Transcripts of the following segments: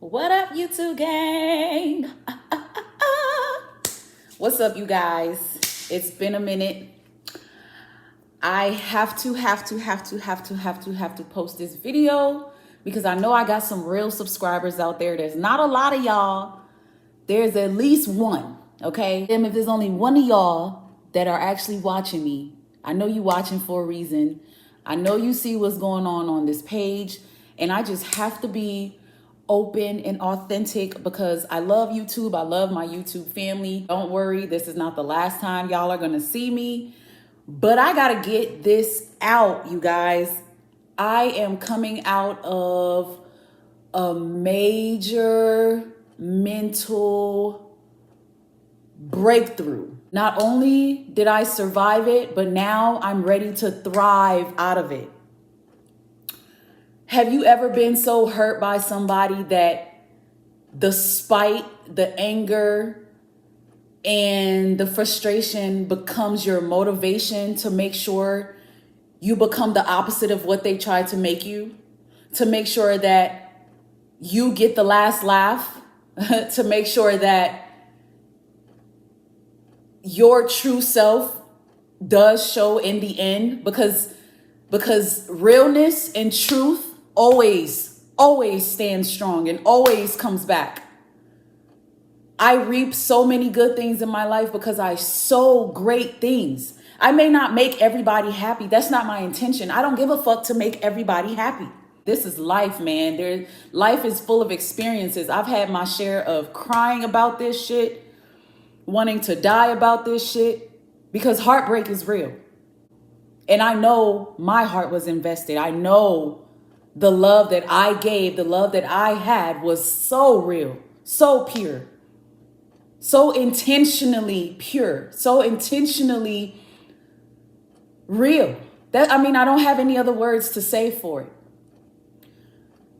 What up, YouTube gang? What's up, you guys? It's been a minute. I have to post this video because I know I got some real subscribers out there. There's not a lot of y'all. There's at least one, okay? And if there's only one of y'all that are actually watching me, I know you watching for a reason. I know you see what's going on this page, and I just have to be open and authentic because I love YouTube. I love my YouTube family. Don't worry, this is not the last time y'all are gonna see me, but I gotta get this out, you guys. I am coming out of a major mental breakthrough. Not only did I survive it, but now I'm ready to thrive out of it. Have you ever been so hurt by somebody that the spite, the anger, and the frustration becomes your motivation to make sure you become the opposite of what they tried to make you? To make sure that you get the last laugh? To make sure that your true self does show in the end? Because realness and truth always stands strong and always comes back. I reap so many good things in my life because I sow great things. I may not make everybody happy. That's not my intention. I don't give a fuck to make everybody happy. This is life, man. Life is full of experiences. I've had my share of crying about this shit, wanting to die about this shit, because heartbreak is real. And I know my heart was invested. I know the love that I gave, the love that I had was so real, so pure, so intentionally pure, so intentionally real. I don't have any other words to say for it.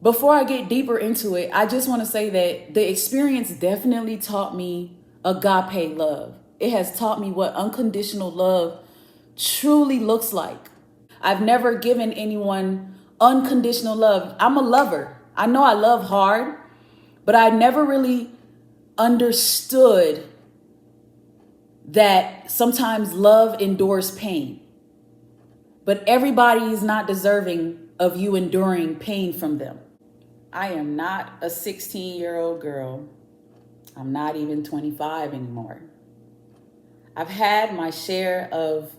Before I get deeper into it, I just want to say that the experience definitely taught me agape love. It has taught me what unconditional love truly looks like. I've never given anyone unconditional love. I'm a lover. I know I love hard, but I never really understood that sometimes love endures pain. But everybody is not deserving of you enduring pain from them. I am not a 16-year-old girl. I'm not even 25 anymore. I've had my share of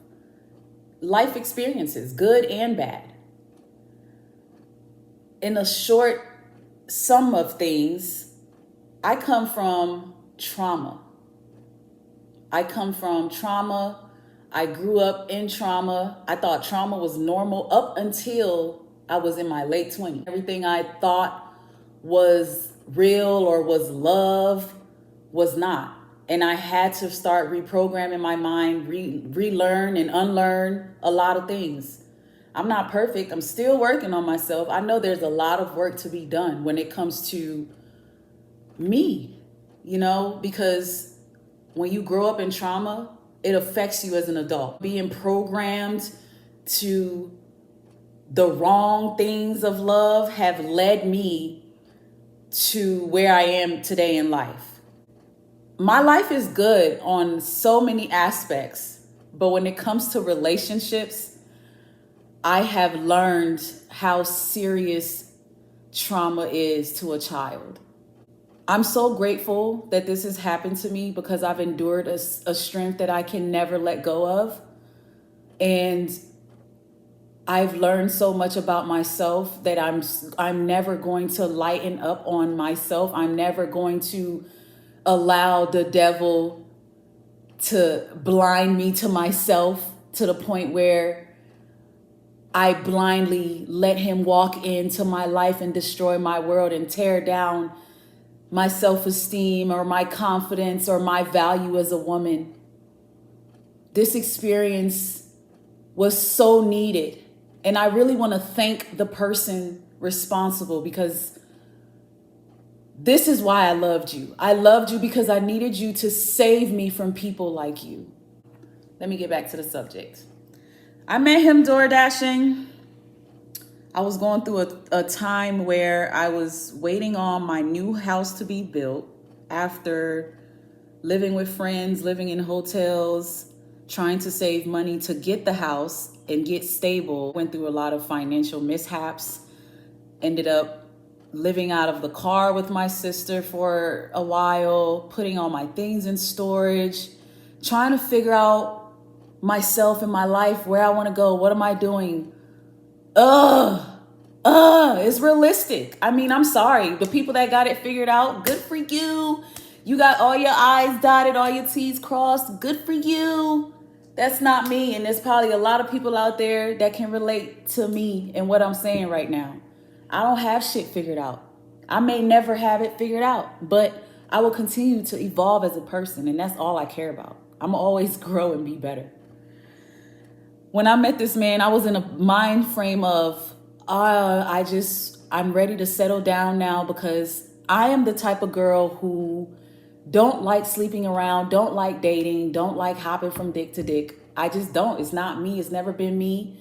life experiences, good and bad. In a short sum of things, I come from trauma. I grew up in trauma. I thought trauma was normal up until I was in my late 20s. Everything I thought was real or was love was not. And I had to start reprogramming my mind, relearn and unlearn a lot of things. I'm not perfect. I'm still working on myself. I know there's a lot of work to be done when it comes to me, because when you grow up in trauma, it affects you as an adult. Being programmed to the wrong things of love have led me to where I am today in life. My life is good on so many aspects, but when it comes to relationships, I have learned how serious trauma is to a child. I'm so grateful that this has happened to me because I've endured a strength that I can never let go of. And I've learned so much about myself that I'm never going to lighten up on myself. I'm never going to allow the devil to blind me to myself to the point where I blindly let him walk into my life and destroy my world and tear down my self-esteem or my confidence or my value as a woman. This experience was so needed. And I really want to thank the person responsible because this is why I loved you. I loved you because I needed you to save me from people like you. Let me get back to the subject. I met him door dashing. I was going through a time where I was waiting on my new house to be built after living with friends, living in hotels, trying to save money to get the house and get stable. Went through a lot of financial mishaps, ended up living out of the car with my sister for a while, putting all my things in storage, trying to figure out myself and my life, where I want to go, what am I doing? It's realistic. I mean, I'm sorry. The people that got it figured out, good for you. You got all your I's dotted, all your T's crossed, good for you. That's not me. And there's probably a lot of people out there that can relate to me and what I'm saying right now. I don't have shit figured out. I may never have it figured out, but I will continue to evolve as a person. And that's all I care about. I'm always grow and be better. When I met this man, I was in a mind frame of, I'm ready to settle down now, because I am the type of girl who don't like sleeping around, don't like dating, don't like hopping from dick to dick. I just don't. It's not me. It's never been me.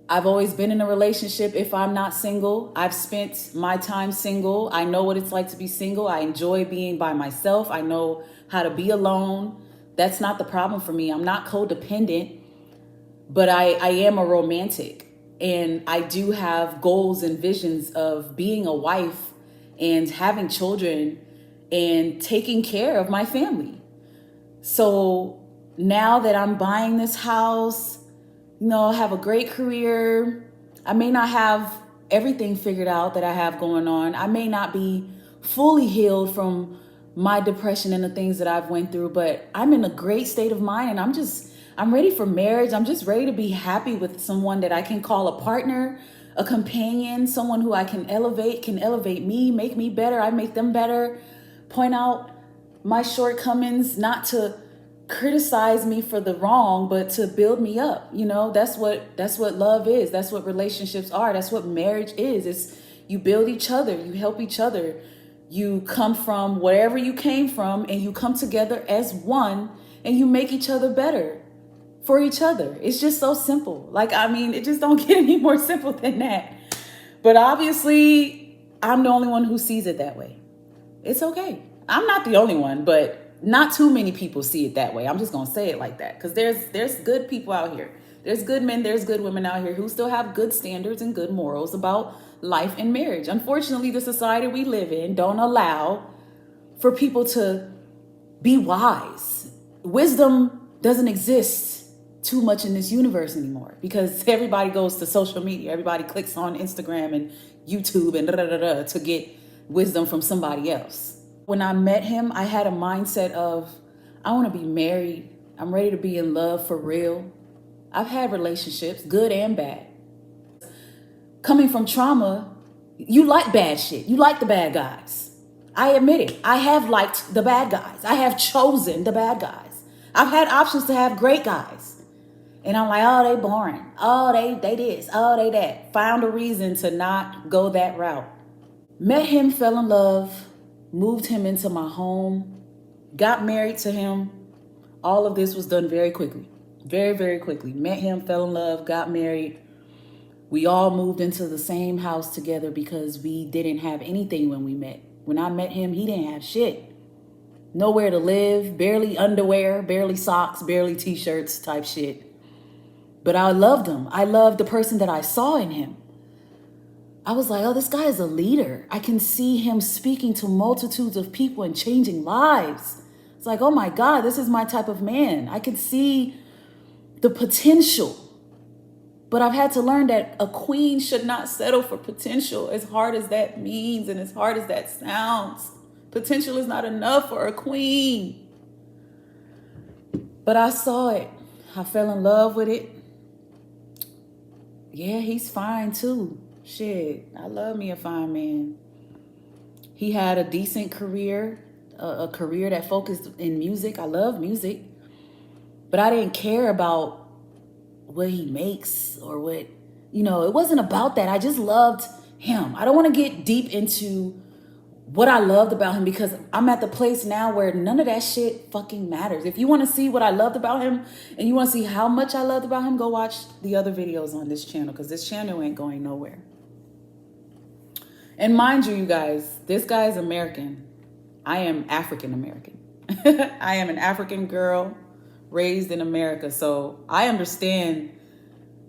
I've always been in a relationship if I'm not single. I've spent my time single. I know what it's like to be single. I enjoy being by myself. I know how to be alone. That's not the problem for me. I'm not codependent, but I am a romantic. And I do have goals and visions of being a wife and having children and taking care of my family. So now that I'm buying this house, I have a great career. I may not have everything figured out that I have going on. I may not be fully healed from my depression and the things that I've went through, but I'm in a great state of mind, and I'm ready for marriage. I'm just ready to be happy with someone that I can call a partner, a companion, someone who I can elevate me, make me better. I make them better, point out my shortcomings, not to criticize me for the wrong, but to build me up. That's what love is. That's what relationships are. That's what marriage is. It's you build each other, you help each other. You come from wherever you came from, and you come together as one, and you make each other better for each other. It's just so simple. It just don't get any more simple than that. But obviously, I'm the only one who sees it that way. It's okay. I'm not the only one, but not too many people see it that way. I'm just going to say it like that, because there's good people out here. There's good men, there's good women out here who still have good standards and good morals about life and marriage. Unfortunately, the society we live in don't allow for people to be wise. Wisdom doesn't exist too much in this universe anymore, because everybody goes to social media. Everybody clicks on Instagram and YouTube and to get wisdom from somebody else. When I met him, I had a mindset of, I want to be married. I'm ready to be in love for real. I've had relationships, good and bad. Coming from trauma, you like bad shit. You like the bad guys. I admit it. I have liked the bad guys. I have chosen the bad guys. I've had options to have great guys. And I'm like, oh, they boring. Oh, they this. Oh, they that. Found a reason to not go that route. Met him, fell in love, moved him into my home, got married to him. All of this was done very quickly. Very, very quickly. Met him, fell in love, got married. We all moved into the same house together because we didn't have anything when we met. When I met him, he didn't have shit. Nowhere to live, barely underwear, barely socks, barely t-shirts type shit. But I loved him. I loved the person that I saw in him. I was like, oh, this guy is a leader. I can see him speaking to multitudes of people and changing lives. It's like, oh my God, this is my type of man. I can see the potential. But I've had to learn that a queen should not settle for potential, as hard as that means and as hard as that sounds. Potential is not enough for a queen. But I saw it. I fell in love with it. Yeah, he's fine too. Shit, I love me a fine man. He had a decent career, a career that focused in music. I love music. But I didn't care about what he makes or what, it wasn't about that. I just loved him. I don't want to get deep into what I loved about him, because I'm at the place now where none of that shit fucking matters. If you want to see what I loved about him and you want to see how much I loved about him, go watch the other videos on this channel, because this channel ain't going nowhere. And mind you, you guys, this guy is American. I am African American. I am an African girl raised in America. So I understand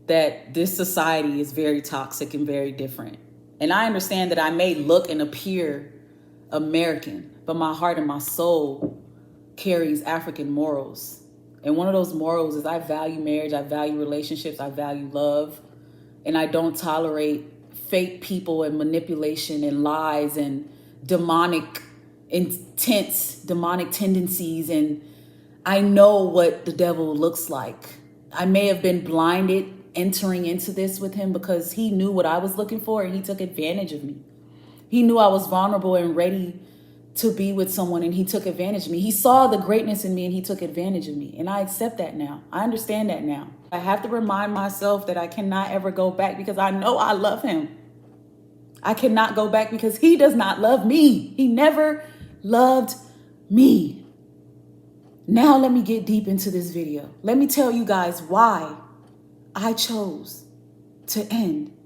that this society is very toxic and very different. And I understand that I may look and appear American, but my heart and my soul carries African morals. And one of those morals is I value marriage, I value relationships, I value love, and I don't tolerate fake people and manipulation and lies and demonic intents, demonic tendencies. And I know what the devil looks like. I may have been blinded entering into this with him because he knew what I was looking for and he took advantage of me. He knew I was vulnerable and ready to be with someone and he took advantage of me. He saw the greatness in me and he took advantage of me. And I accept that now. I understand that now. I have to remind myself that I cannot ever go back because I know I love him. I cannot go back because he does not love me. He never loved me. Now let me get deep into this video. Let me tell you guys why I chose to end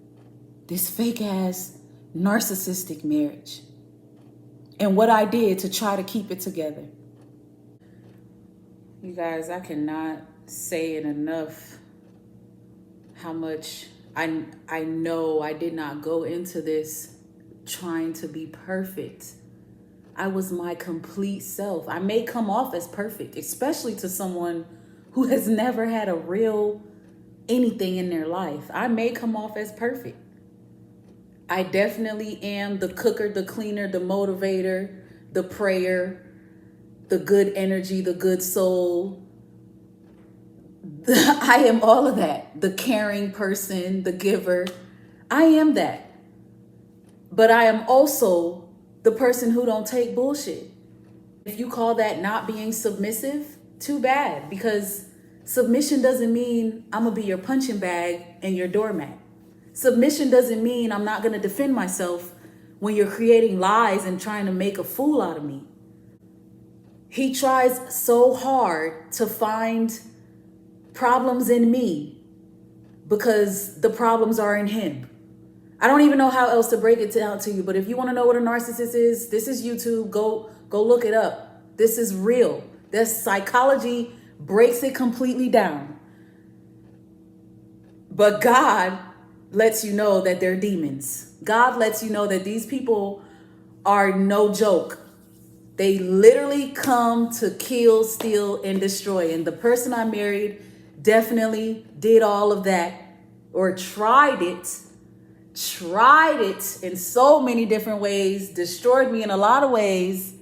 this fake ass narcissistic marriage and what I did to try to keep it together. You guys, I cannot say it enough how much I know I did not go into this trying to be perfect. I was my complete self. I may come off as perfect, especially to someone who has never had a real anything in their life. I may come off as perfect. I definitely am the cooker, the cleaner, the motivator, the prayer, the good energy, the good soul. I am all of that. The caring person, the giver. I am that. But I am also the person who don't take bullshit. If you call that not being submissive, too bad, because submission doesn't mean I'm gonna be your punching bag and your doormat. Submission doesn't mean I'm not gonna defend myself when you're creating lies and trying to make a fool out of me. He tries so hard to find problems in me because the problems are in him. I don't even know how else to break it down to you, but if you want to know what a narcissist is, this is YouTube. Go look it up. This is real. This psychology breaks it completely down. But God lets you know that they're demons. God lets you know that these people are no joke. They literally come to kill, steal, and destroy. And the person I married definitely did all of that, or tried it in so many different ways, destroyed me in a lot of ways,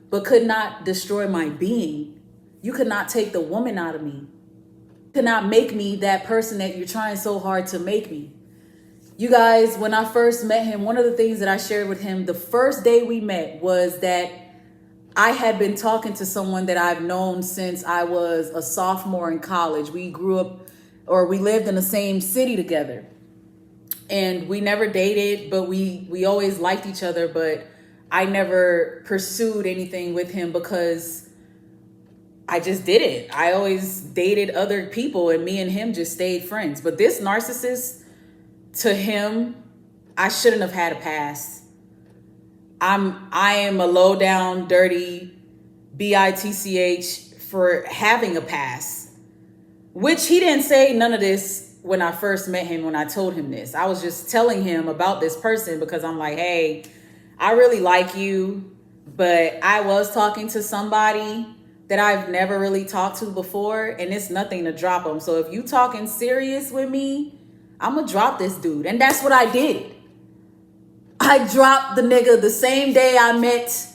but could not destroy my being. You could not take the woman out of me. You could not make me that person that you're trying so hard to make me. You guys, when I first met him, one of the things that I shared with him the first day we met was that I had been talking to someone that I've known since I was a sophomore in college. We grew up, or we lived in the same city together. And we never dated, but we always liked each other. But I never pursued anything with him because I just didn't. I always dated other people and me and him just stayed friends. But this narcissist, to him, I shouldn't have had a past. I am a low down, dirty bitch for having a past, which he didn't say none of this when I first met him, when I told him this. I was just telling him about this person because I'm like, hey, I really like you, but I was talking to somebody that I've never really talked to before, and it's nothing to drop them. So if you talking serious with me, I'm gonna drop this dude. And that's what I did. I dropped the nigga the same day I met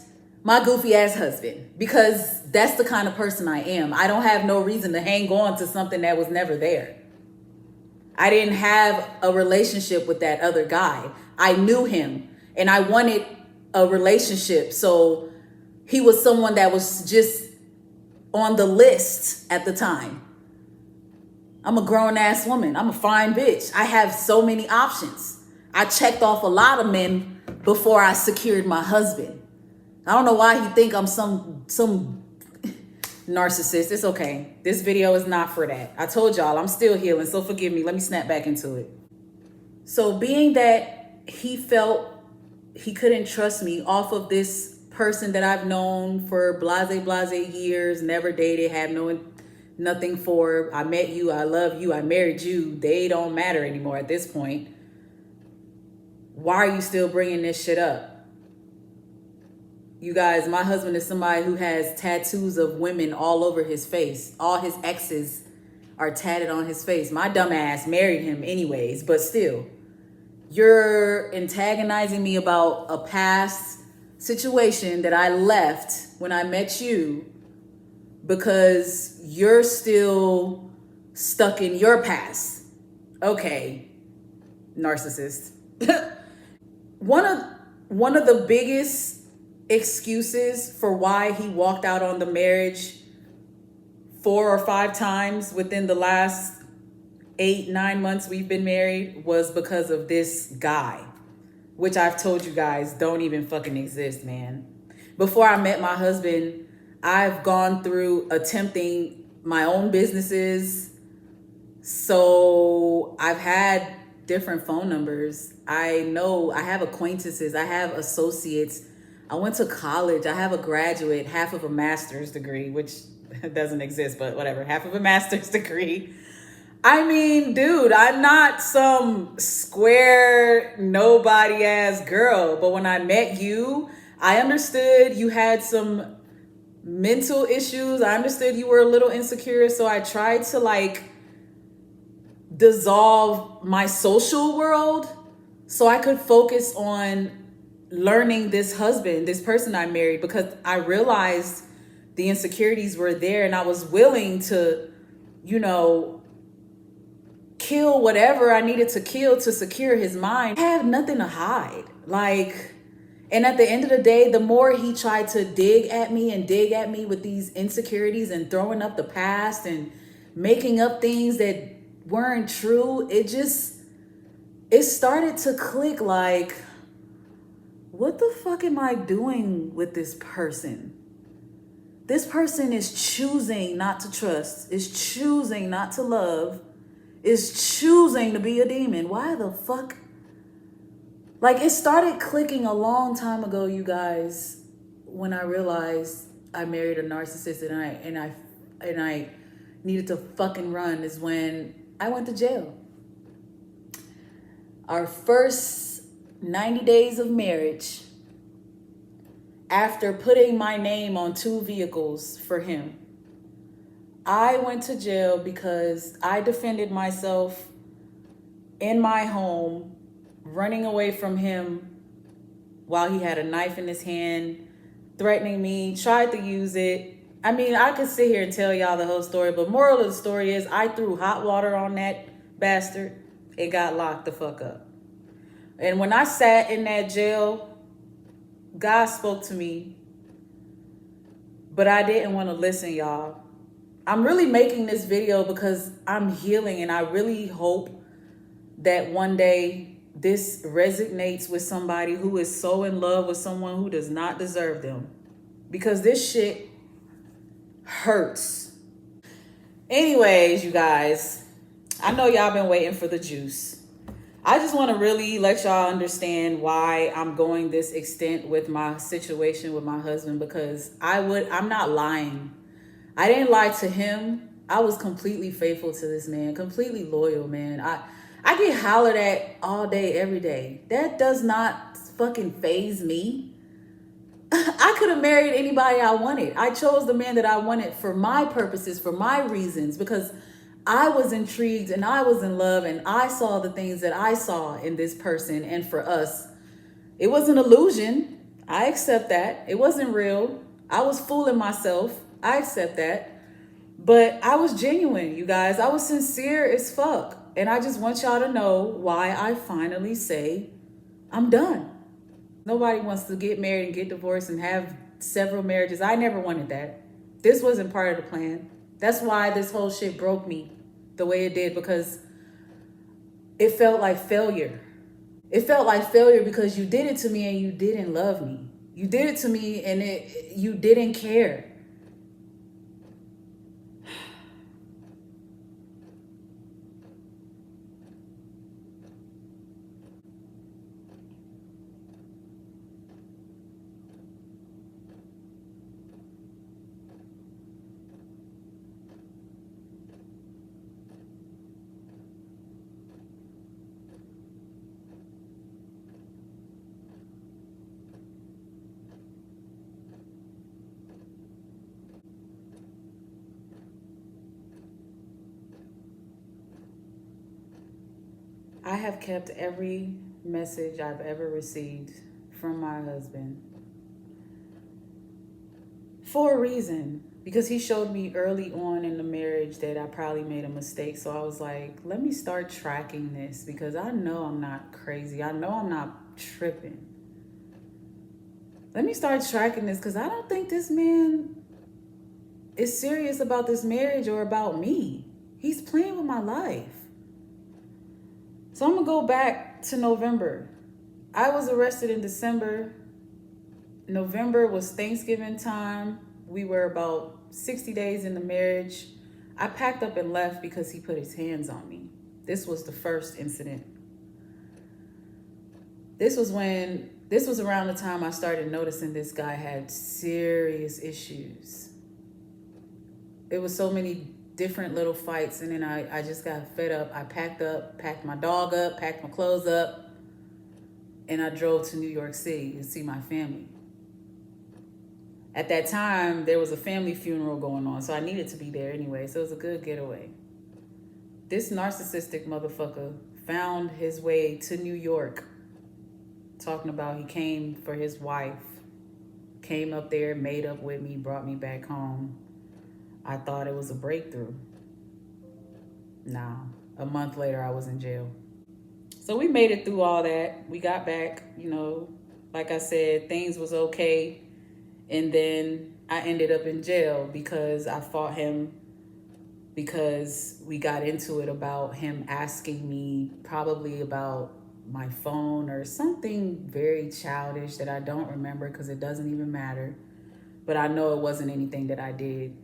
my goofy ass husband, because that's the kind of person I am. I don't have no reason to hang on to something that was never there. I didn't have a relationship with that other guy. I knew him and I wanted a relationship. So he was someone that was just on the list at the time. I'm a grown ass woman. I'm a fine bitch. I have so many options. I checked off a lot of men before I secured my husband. I don't know why he think I'm some narcissist. It's okay. This video is not for that. I told y'all I'm still healing, so forgive me. Let me snap back into it. So being that he felt he couldn't trust me off of this person that I've known for blase years, never dated, have nothing for. I met you, I love you, I married you. They don't matter anymore at this point. Why are you still bringing this shit up? You guys, my husband is somebody who has tattoos of women all over his face. All his exes are tatted on his face. My dumb ass married him anyways, but still. You're antagonizing me about a past situation that I left when I met you because you're still stuck in your past. Okay, narcissist. One of the biggest excuses for why he walked out on the marriage 4 or 5 times within the last 8-9 months we've been married was because of this guy, which I've told you guys don't even fucking exist, man. Before I met my husband, I've gone through attempting my own businesses. So I've had different phone numbers. I know I have acquaintances, I have associates. I went to college. I have a graduate, half of a master's degree, which doesn't exist, but whatever, half of a master's degree. I mean, dude, I'm not some square, nobody ass girl. But when I met you, I understood you had some mental issues. I understood you were a little insecure. So I tried to dissolve my social world so I could focus on learning this husband, this person I married, because I realized the insecurities were there and I was willing to, kill whatever I needed to kill to secure his mind. I have nothing to hide. And at the end of the day, the more he tried to dig at me with these insecurities and throwing up the past and making up things that weren't true, it started to click what the fuck am I doing with this person? This person is choosing not to trust, is choosing not to love, is choosing to be a demon. Why the fuck? It started clicking a long time ago, you guys, when I realized I married a narcissist and I needed to fucking run is when I went to jail. Our first 90 days of marriage, after putting my name on 2 vehicles for him, I went to jail because I defended myself in my home, running away from him while he had a knife in his hand, threatening me, tried to use it. I mean, I could sit here and tell y'all the whole story, but moral of the story is I threw hot water on that bastard and got locked the fuck up. And when I sat in that jail, God spoke to me, but I didn't want to listen, y'all. I'm really making this video because I'm healing, and I really hope that one day this resonates with somebody who is so in love with someone who does not deserve them, because this shit hurts. Anyways, you guys, I know y'all been waiting for the juice. I just want to really let y'all understand why I'm going this extent with my situation with my husband, because I'm not lying. I didn't lie to him. I was completely faithful to this man, completely loyal, man. I get hollered at all day, every day. That does not fucking faze me. I could have married anybody I wanted. I chose the man that I wanted for my purposes, for my reasons, because I was intrigued and I was in love and I saw the things that I saw in this person. And for us, it was an illusion. I accept that. It wasn't real. I was fooling myself. I accept that. But I was genuine, you guys. I was sincere as fuck. And I just want y'all to know why I finally say I'm done. Nobody wants to get married and get divorced and have several marriages. I never wanted that. This wasn't part of the plan. That's why this whole shit broke me the way it did, because it felt like failure. It felt like failure because you did it to me and you didn't love me. You did it to me and you didn't care. I have kept every message I've ever received from my husband for a reason. Because he showed me early on in the marriage that I probably made a mistake. So I was like, let me start tracking this because I know I'm not crazy. I know I'm not tripping. Let me start tracking this because I don't think this man is serious about this marriage or about me. He's playing with my life. So I'm going to go back to November. I was arrested in December. November was Thanksgiving time. We were about 60 days in the marriage. I packed up and left because he put his hands on me. This was the first incident. This was around the time I started noticing this guy had serious issues. It was so many different little fights, and then I just got fed up. I packed my dog up, packed my clothes up, and I drove to New York City to see my family. At that time, there was a family funeral going on, so I needed to be there anyway, so it was a good getaway. This narcissistic motherfucker found his way to New York, talking about he came for his wife, came up there, made up with me, brought me back home. I thought it was a breakthrough. Nah, a month later, I was in jail. So we made it through all that. We got back, like I said, things was okay. And then I ended up in jail because I fought him because we got into it about him asking me probably about my phone or something very childish that I don't remember because it doesn't even matter. But I know it wasn't anything that I did.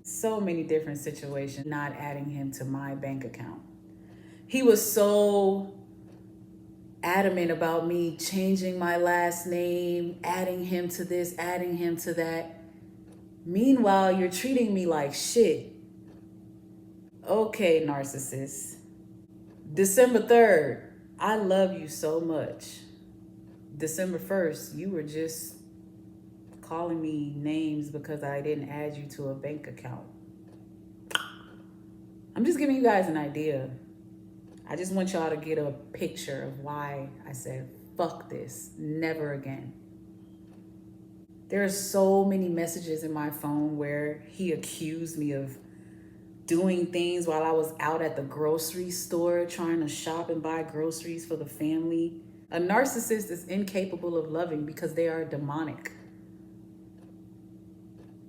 So many different situations, not adding him to my bank account. He was so adamant about me changing my last name, adding him to this, adding him to that. Meanwhile, you're treating me like shit. Okay, narcissist. December 3rd, I love you so much. December 1st, you were just calling me names because I didn't add you to a bank account. I'm just giving you guys an idea. I just want y'all to get a picture of why I said, fuck this, never again. There are so many messages in my phone where he accused me of doing things while I was out at the grocery store trying to shop and buy groceries for the family. A narcissist is incapable of loving because they are demonic.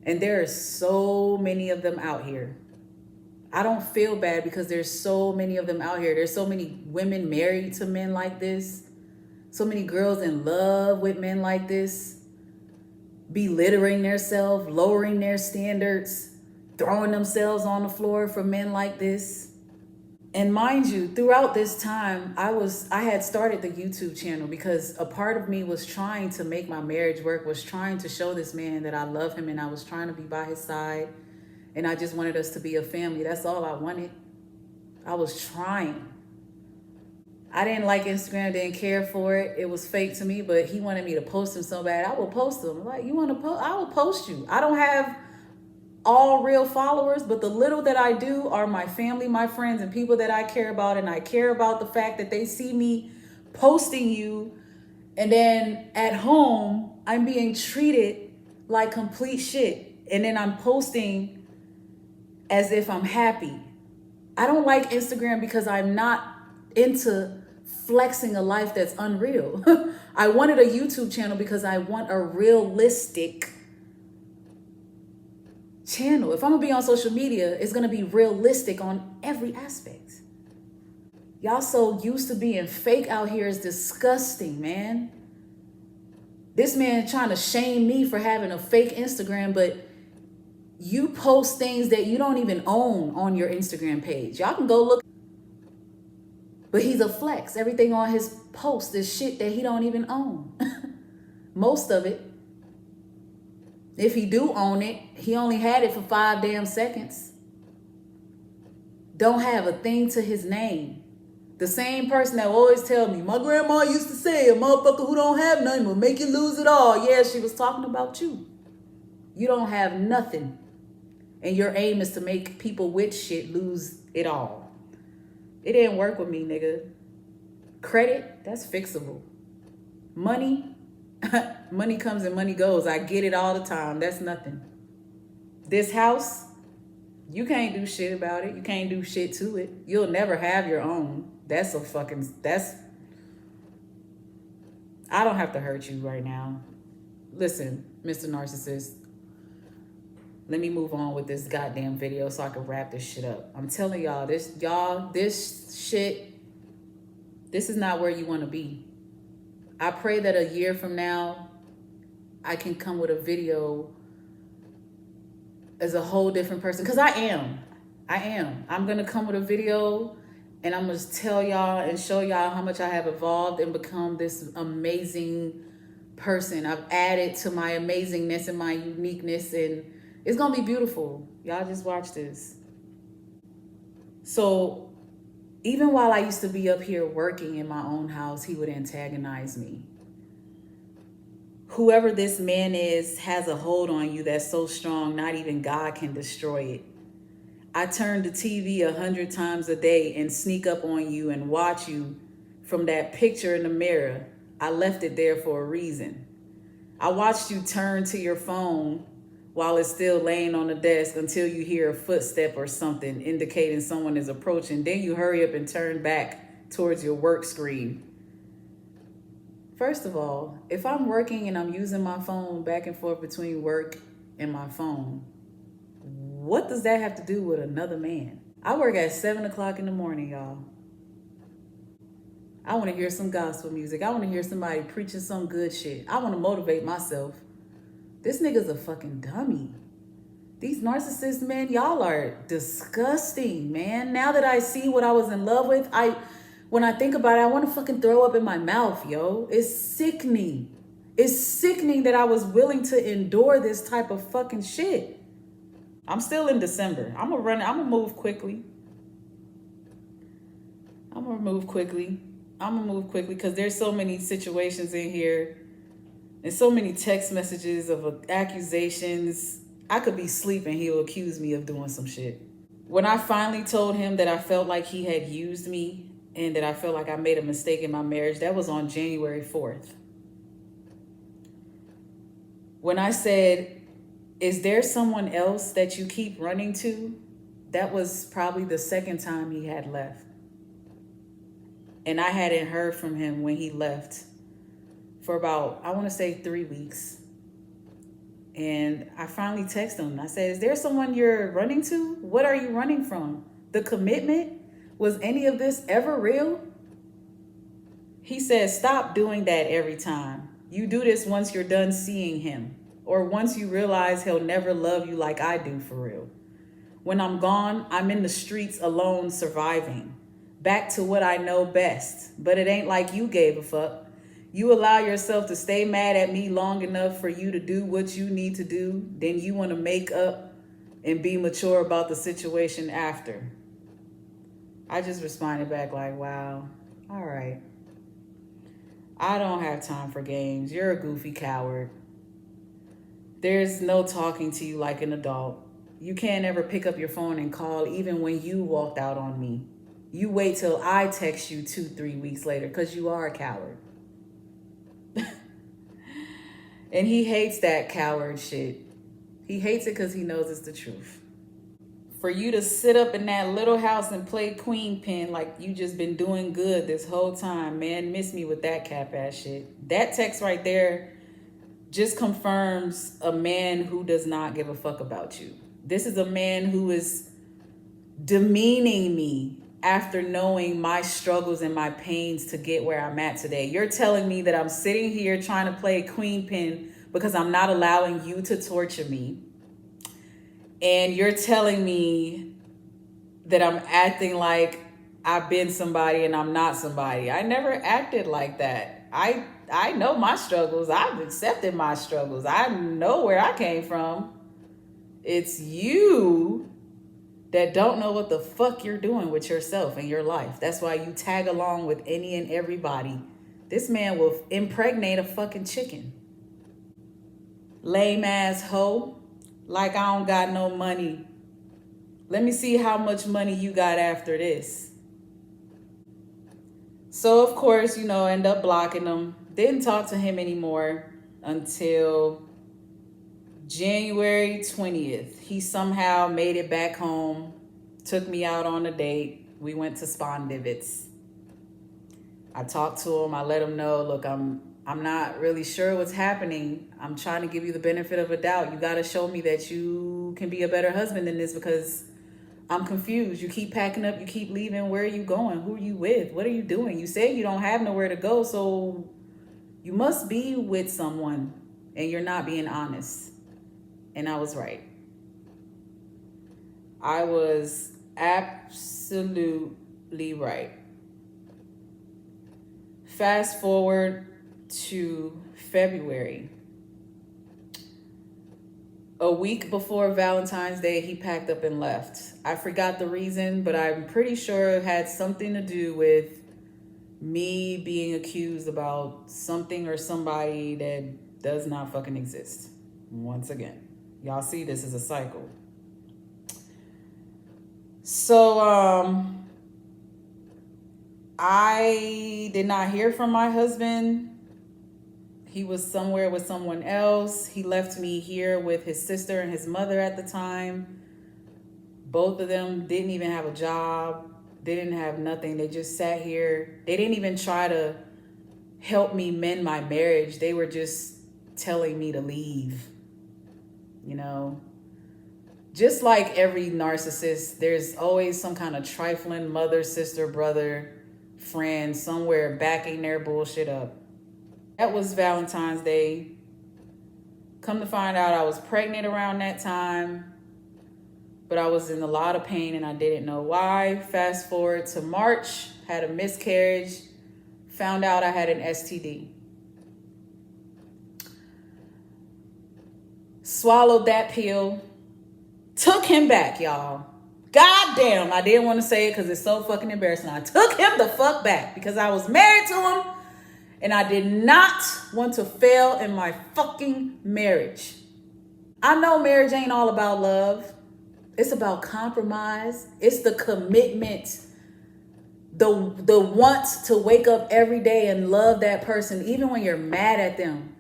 And there are so many of them out here. I don't feel bad because there's so many of them out here. There's so many women married to men like this. So many girls in love with men like this. Belittling themselves, lowering their standards, throwing themselves on the floor for men like this. And mind you, throughout this time, I had started the YouTube channel because a part of me was trying to make my marriage work, was trying to show this man that I love him and I was trying to be by his side. And I just wanted us to be a family. That's all I wanted. I was trying. I didn't like Instagram, didn't care for it. It was fake to me, but he wanted me to post him so bad. I will post him. Like, you want to post? I will post you. I don't have all real followers, but the little that I do are my family, my friends, and people that I care about. And I care about the fact that they see me posting you. And then at home, I'm being treated like complete shit. And then I'm posting as if I'm happy. I don't like Instagram because I'm not into flexing a life that's unreal. I wanted a YouTube channel because I want a realistic channel. If I'm gonna be on social media, it's gonna be realistic on every aspect. Y'all so used to being fake out here is disgusting, man. This man trying to shame me for having a fake Instagram, but you post things that you don't even own on your Instagram page. Y'all can go look. But he's a flex. Everything on his post is shit that he don't even own. Most of it. If he do own it, he only had it for 5 damn seconds. Don't have a thing to his name. The same person that always tell me, my grandma used to say, a motherfucker who don't have nothing will make you lose it all. Yeah, she was talking about you. You don't have nothing. And your aim is to make people with shit lose it all. It didn't work with me, nigga. Credit, that's fixable. Money, money comes and money goes. I get it all the time. That's nothing. This house, you can't do shit about it. You can't do shit to it. You'll never have your own. I don't have to hurt you right now. Listen, Mr. Narcissist, let me move on with this goddamn video so I can wrap this shit up. I'm telling y'all, this shit, this is not where you want to be. I pray that a year from now, I can come with a video as a whole different person. Because I am. I'm going to come with a video and I'm going to tell y'all and show y'all how much I have evolved and become this amazing person. I've added to my amazingness and my uniqueness, and it's going to be beautiful. Y'all just watch this. So even while I used to be up here working in my own house, he would antagonize me. Whoever this man is has a hold on you that's so strong, not even God can destroy it. I turn the TV 100 times a day and sneak up on you and watch you from that picture in the mirror. I left it there for a reason. I watched you turn to your phone while it's still laying on the desk until you hear a footstep or something indicating someone is approaching. Then you hurry up and turn back towards your work screen. First of all, if I'm working and I'm using my phone back and forth between work and my phone, what does that have to do with another man? I work at 7 o'clock in the morning, y'all. I want to hear some gospel music. I want to hear somebody preaching some good shit. I want to motivate myself. This nigga's a fucking dummy. These narcissists, man, y'all are disgusting, man. Now that I see what I was in love with, when I think about it, I want to fucking throw up in my mouth, yo. It's sickening. It's sickening that I was willing to endure this type of fucking shit. I'm still in December. I'm gonna move quickly because there's so many situations in here and so many text messages of accusations. I could be sleeping. He'll accuse me of doing some shit. When I finally told him that I felt like he had used me and that I felt like I made a mistake in my marriage, that was on January 4th. When I said, is there someone else that you keep running to? That was probably the second time he had left. And I hadn't heard from him when he left for about, I want to say 3 weeks. And I finally texted him. I said, is there someone you're running to? What are you running from? The commitment? Was any of this ever real? He said, stop doing that every time. You do this once you're done seeing him. Or once you realize he'll never love you like I do for real. When I'm gone, I'm in the streets alone surviving. Back to what I know best. But it ain't like you gave a fuck. You allow yourself to stay mad at me long enough for you to do what you need to do. Then you want to make up and be mature about the situation after. I just responded back like, wow, all right. I don't have time for games. You're a goofy coward. There's no talking to you like an adult. You can't ever pick up your phone and call even when you walked out on me. You wait till I text you 2-3 weeks later because you are a coward. And he hates that coward shit. He hates it because he knows it's the truth. For you to sit up in that little house and play queen pin like you just been doing good this whole time, man, miss me with that cap ass shit. That text right there just confirms a man who does not give a fuck about you. This is a man who is demeaning me after knowing my struggles and my pains to get where I'm at today. You're telling me that I'm sitting here trying to play queen pin because I'm not allowing you to torture me. And you're telling me that I'm acting like I've been somebody and I'm not somebody. I never acted like that. I know my struggles. I've accepted my struggles. I know where I came from. It's you that don't know what the fuck you're doing with yourself and your life. That's why you tag along with any and everybody. This man will impregnate a fucking chicken. Lame ass hoe. Like I don't got no money. Let me see how much money you got after this. So of course, end up blocking him. Didn't talk to him anymore until January 20th. He somehow made it back home, took me out on a date. We went to Spondivits. I talked to him. I let him know, look, I'm not really sure what's happening. I'm trying to give you the benefit of a doubt. You got to show me that you can be a better husband than this because I'm confused. You keep packing up. You keep leaving. Where are you going? Who are you with? What are you doing? You say you don't have nowhere to go, so you must be with someone and you're not being honest. And I was right. I was absolutely right. Fast forward to February. A week before Valentine's Day, he packed up and left. I forgot the reason, but I'm pretty sure it had something to do with me being accused about something or somebody that does not fucking exist. Once again. Y'all see, this is a cycle. So, I did not hear from my husband. He was somewhere with someone else. He left me here with his sister and his mother at the time. Both of them didn't even have a job. They didn't have nothing. They just sat here. They didn't even try to help me mend my marriage. They were just telling me to leave. Just like every narcissist, there's always some kind of trifling mother, sister, brother, friend somewhere backing their bullshit up. That was Valentine's Day. Come to find out, I was pregnant around that time, but I was in a lot of pain and I didn't know why. Fast forward to March, had a miscarriage, found out I had an STD. Swallowed that pill, took him back, y'all. God damn, I didn't want to say it because it's so fucking embarrassing. I took him the fuck back because I was married to him and I did not want to fail in my fucking marriage. I know marriage ain't all about love. It's about compromise. It's the commitment, the want to wake up every day and love that person, even when you're mad at them.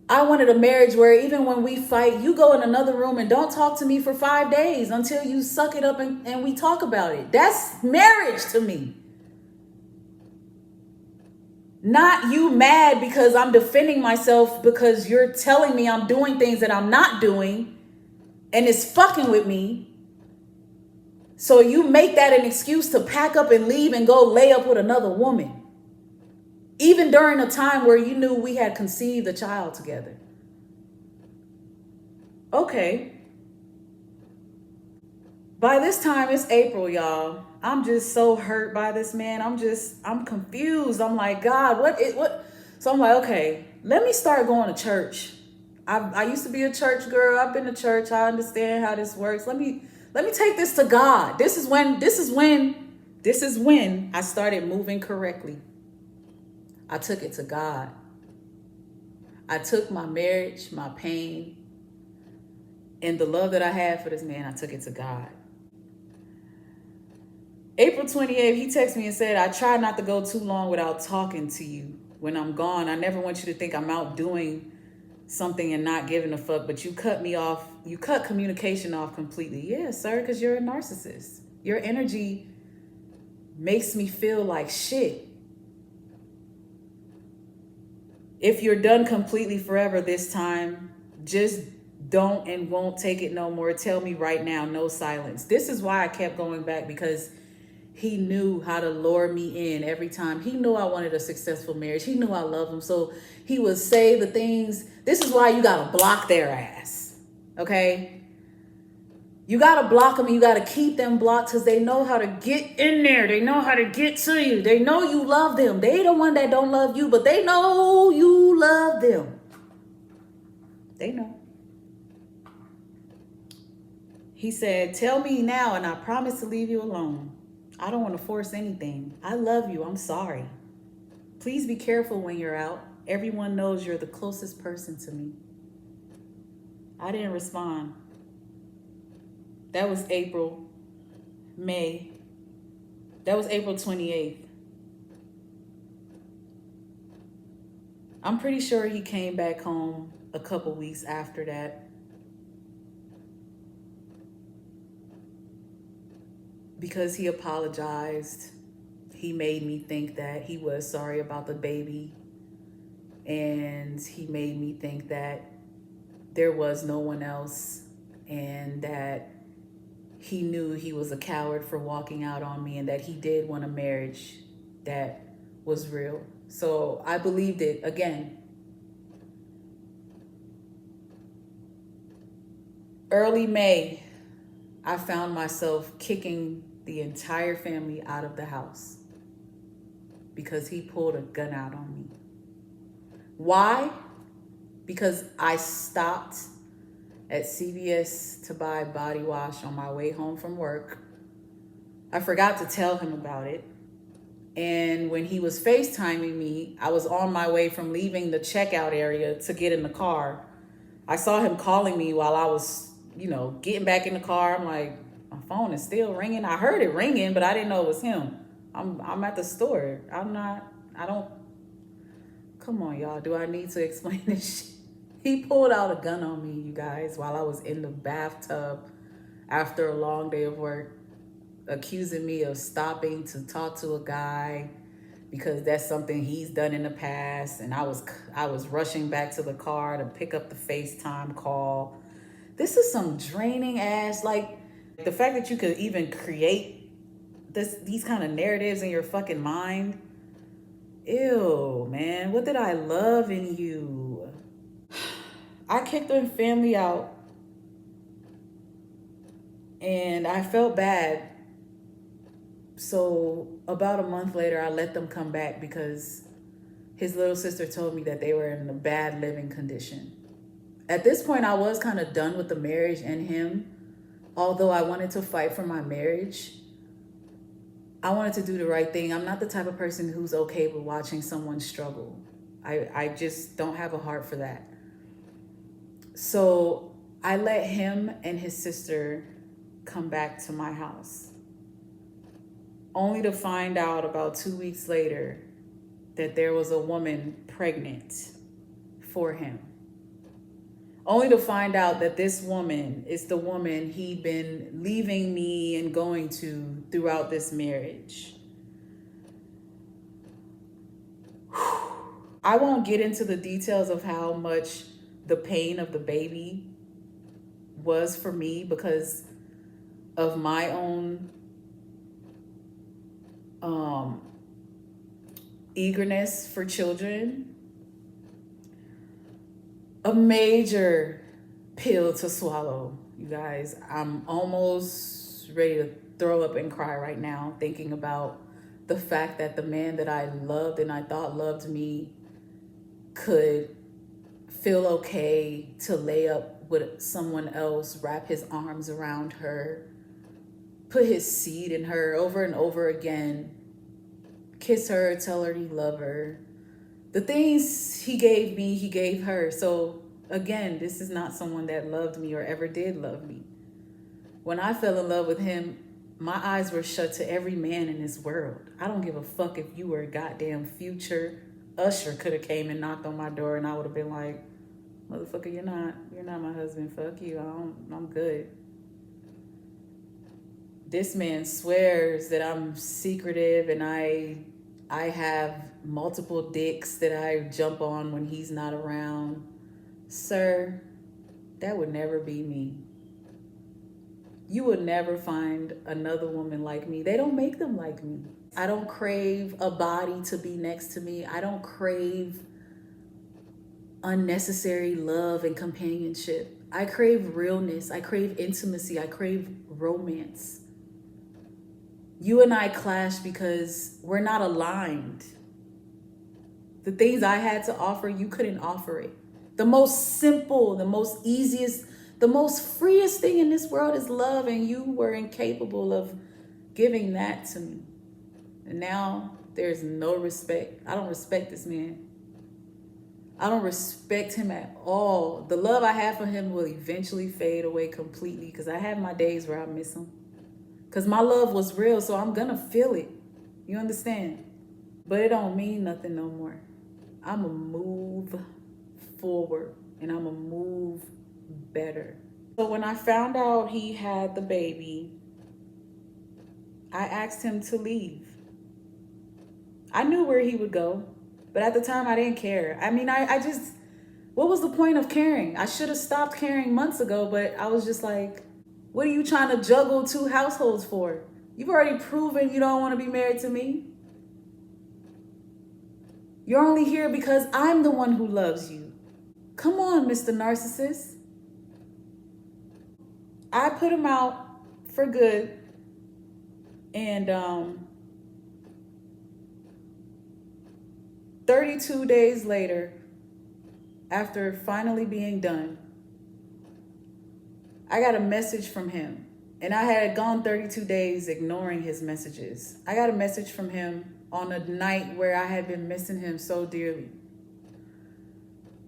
I wanted a marriage where even when we fight, you go in another room and don't talk to me for 5 days until you suck it up and we talk about it. That's marriage to me. Not you mad because I'm defending myself because you're telling me I'm doing things that I'm not doing and it's fucking with me. So you make that an excuse to pack up and leave and go lay up with another woman. Even during a time where you knew we had conceived a child together. Okay. By this time, it's April, y'all. I'm just so hurt by this man. I'm confused. I'm like, God, what? So I'm like, okay, let me start going to church. I used to be a church girl. I've been to church. I understand how this works. Let me take this to God. This is when I started moving correctly. I took it to God. I took my marriage, my pain, and the love that I had for this man, I took it to God. April 28th, he texted me and said, I try not to go too long without talking to you when I'm gone. I never want you to think I'm out doing something and not giving a fuck, but you cut me off. You cut communication off completely. Yeah, sir, because you're a narcissist. Your energy makes me feel like shit. If you're done completely forever this time, just don't and won't take it no more. Tell me right now, no silence. This is why I kept going back, because He knew how to lure me in every time. He knew I wanted a successful marriage. He knew I loved him. So he would say the things. This is why you got to block their ass. Okay? You got to block them and you got to keep them blocked because they know how to get in there. They know how to get to you. They know you love them. They the one that don't love you, but they know you love them. They know. He said, tell me now and I promise to leave you alone. I don't want to force anything. I love you. I'm sorry. Please be careful when you're out. Everyone knows you're the closest person to me. I didn't respond. That was April 28th. I'm pretty sure he came back home a couple weeks after that. Because he apologized, he made me think that he was sorry about the baby. And he made me think that there was no one else and that he knew he was a coward for walking out on me and that he did want a marriage that was real. So I believed it again. Early May, I found myself kicking the entire family out of the house because he pulled a gun out on me. Why? Because I stopped at CVS to buy body wash on my way home from work. I forgot to tell him about it. And when he was FaceTiming me, I was on my way from leaving the checkout area to get in the car. I saw him calling me while I was, getting back in the car. I'm like, my phone is still ringing. I heard it ringing, but I didn't know it was him. I'm at the store. Come on, y'all. Do I need to explain this shit? He pulled out a gun on me, you guys, while I was in the bathtub after a long day of work, accusing me of stopping to talk to a guy because that's something he's done in the past. And I was rushing back to the car to pick up the FaceTime call. This is some draining ass, like the fact that you could even create these kind of narratives in your fucking mind. Ew, man, what did I love in you? I kicked the family out and I felt bad. So about a month later, I let them come back because his little sister told me that they were in a bad living condition. At this point, I was kind of done with the marriage and him. Although I wanted to fight for my marriage, I wanted to do the right thing. I'm not the type of person who's okay with watching someone struggle. I just don't have a heart for that. So I let him and his sister come back to my house, only to find out about 2 weeks later that there was a woman pregnant for him. Only to find out that this woman is the woman he'd been leaving me and going to throughout this marriage. I won't get into the details of how much the pain of the baby was for me because of my own eagerness for children. A major pill to swallow, you guys. I'm almost ready to throw up and cry right now thinking about the fact that the man that I loved and I thought loved me could feel okay to lay up with someone else, wrap his arms around her, put his seed in her over and over again, kiss her, tell her he loved her. The things he gave me, he gave her. So again, this is not someone that loved me or ever did love me. When I fell in love with him, my eyes were shut to every man in this world. I don't give a fuck if you were a goddamn future Usher could have came and knocked on my door and I would have been like, motherfucker, you're not my husband. Fuck you. I'm good. This man swears that I'm secretive and I have multiple dicks that I jump on when he's not around. Sir, that would never be me. You will never find another woman like me. They don't make them like me. I don't crave a body to be next to me. I don't crave unnecessary love and companionship. I crave realness. I crave intimacy. I crave romance. You and I clash because we're not aligned. The things I had to offer, you couldn't offer it. The most simple, the most easiest, the most freest thing in this world is love, and you were incapable of giving that to me. And now there's no respect. I don't respect this man. I don't respect him at all. The love I have for him will eventually fade away completely because I have my days where I miss him. Because my love was real, so I'm going to feel it. You understand? But it don't mean nothing no more. I'm going to move forward and I'm going to move better. So when I found out he had the baby, I asked him to leave. I knew where he would go, but at the time I didn't care. I mean, I just, what was the point of caring? I should have stopped caring months ago, but I was just like, what are you trying to juggle 2 households for? You've already proven you don't want to be married to me. You're only here because I'm the one who loves you. Come on, Mr. Narcissist. I put him out for good. And 32 days later, after finally being done, I got a message from him. And I had gone 32 days ignoring his messages. I got a message from him on a night where I had been missing him so dearly.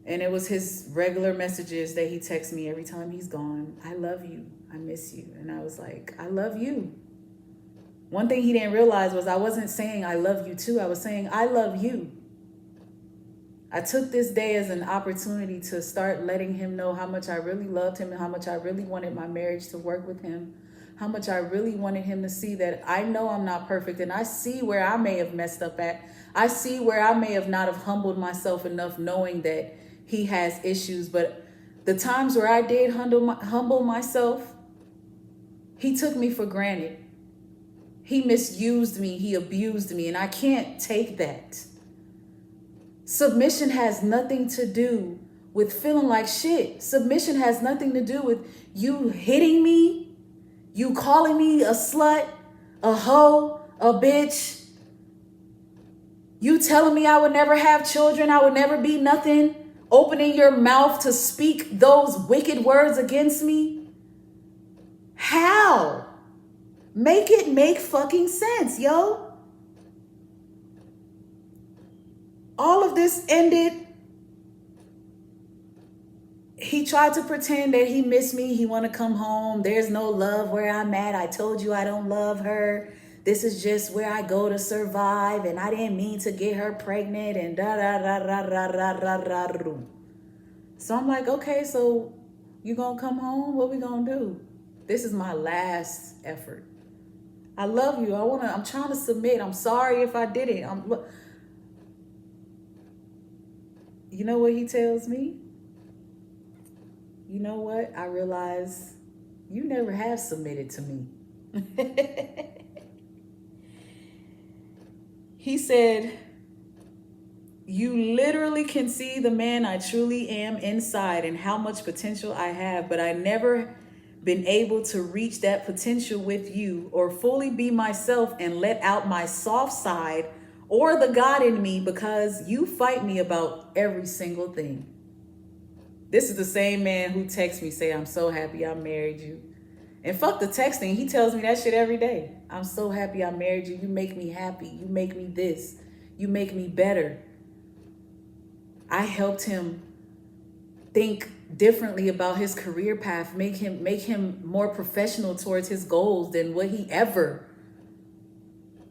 And it was his regular messages that he texts me every time he's gone. I love you. I miss you. And I was like, I love you. One thing he didn't realize was I wasn't saying I love you too. I was saying I love you. I took this day as an opportunity to start letting him know how much I really loved him and how much I really wanted my marriage to work with him. How much I really wanted him to see that I know I'm not perfect and I see where I may have messed up at. I see where I may have not have humbled myself enough knowing that he has issues. But the times where I did humble myself, he took me for granted. He misused me. He abused me. And I can't take that. Submission has nothing to do with feeling like shit. Submission has nothing to do with you hitting me, you calling me a slut, a hoe, a bitch, you telling me I would never have children, I would never be nothing, opening your mouth to speak those wicked words against me. How? Make it make fucking sense, yo. All of this ended. He tried to pretend that he missed me. He want to come home. There's no love where I'm at. I told you I don't love her. This is just where I go to survive. And I didn't mean to get her pregnant and da da da da da da da da da. So I'm like, okay, so you gonna come home? What we gonna do? This is my last effort. I love you. I'm trying to submit. I'm sorry if I did it. You know what he tells me? You know what? I realize you never have submitted to me. He said, you literally can see the man I truly am inside and how much potential I have, but I never been able to reach that potential with you or fully be myself and let out my soft side or the God in me because you fight me about every single thing. This is the same man who texts me, say, I'm so happy I married you. And fuck the texting. He tells me that shit every day. I'm so happy I married you. You make me happy. You make me this. You make me better. I helped him think differently about his career path, make him more professional towards his goals than what he ever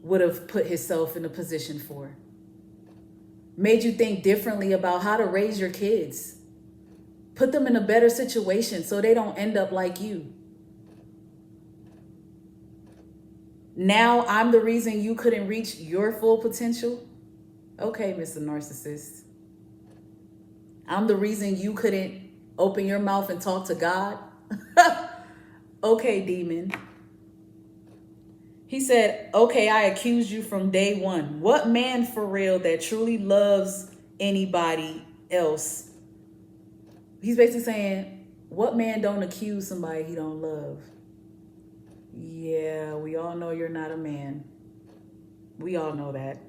would have put himself in a position for. Made you think differently about how to raise your kids. Put them in a better situation so they don't end up like you. Now I'm the reason you couldn't reach your full potential? Okay, Mr. Narcissist. I'm the reason you couldn't open your mouth and talk to God? Okay, demon. He said, okay, I accused you from day one. What man for real that truly loves anybody else? He's basically saying, what man don't accuse somebody he don't love? Yeah, we all know you're not a man. We all know that.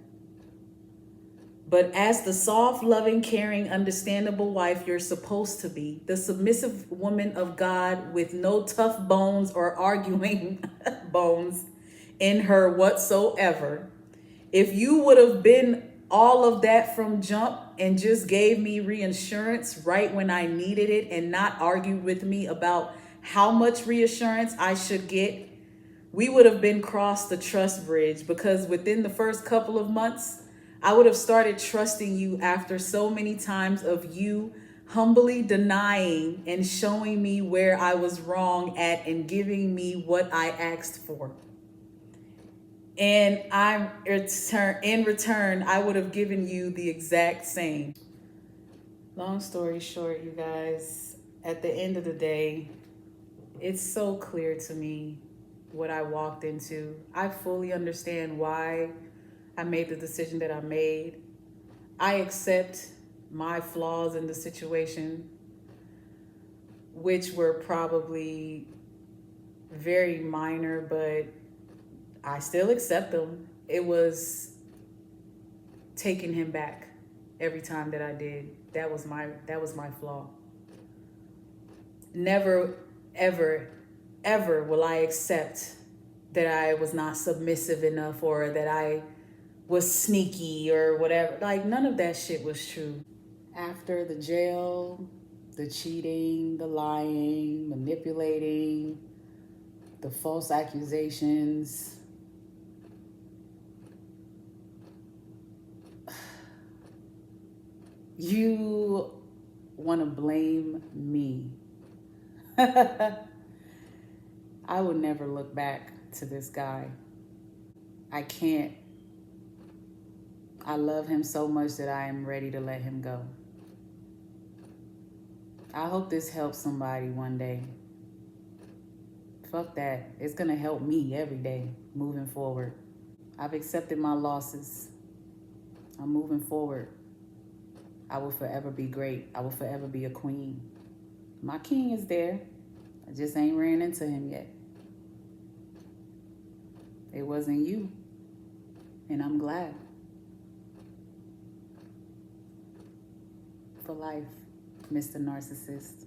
But as the soft, loving, caring, understandable wife you're supposed to be, the submissive woman of God with no tough bones or arguing bones in her whatsoever, if you would have been all of that from jump and just gave me reassurance right when I needed it and not argued with me about how much reassurance I should get, we would have been crossed the trust bridge, because within the first couple of months, I would have started trusting you after so many times of you humbly denying and showing me where I was wrong at and giving me what I asked for. And in return, I would have given you the exact same. Long story short, you guys, at the end of the day, it's so clear to me what I walked into. I fully understand why I made the decision that I made. I accept my flaws in the situation, which were probably very minor, but I still accept them. It was taking him back every time that I did. That was my flaw. Never, ever, ever will I accept that I was not submissive enough or that I was sneaky or whatever. Like, none of that shit was true. After the jail, the cheating, the lying, manipulating, the false accusations, you want to blame me. I would never look back to this guy. I can't. I love him so much that I am ready to let him go. I hope this helps somebody one day. Fuck that. It's going to help me every day moving forward. I've accepted my losses. I'm moving forward. I will forever be great. I will forever be a queen. My king is there. I just ain't ran into him yet. It wasn't you. And I'm glad. For life, Mr. Narcissist.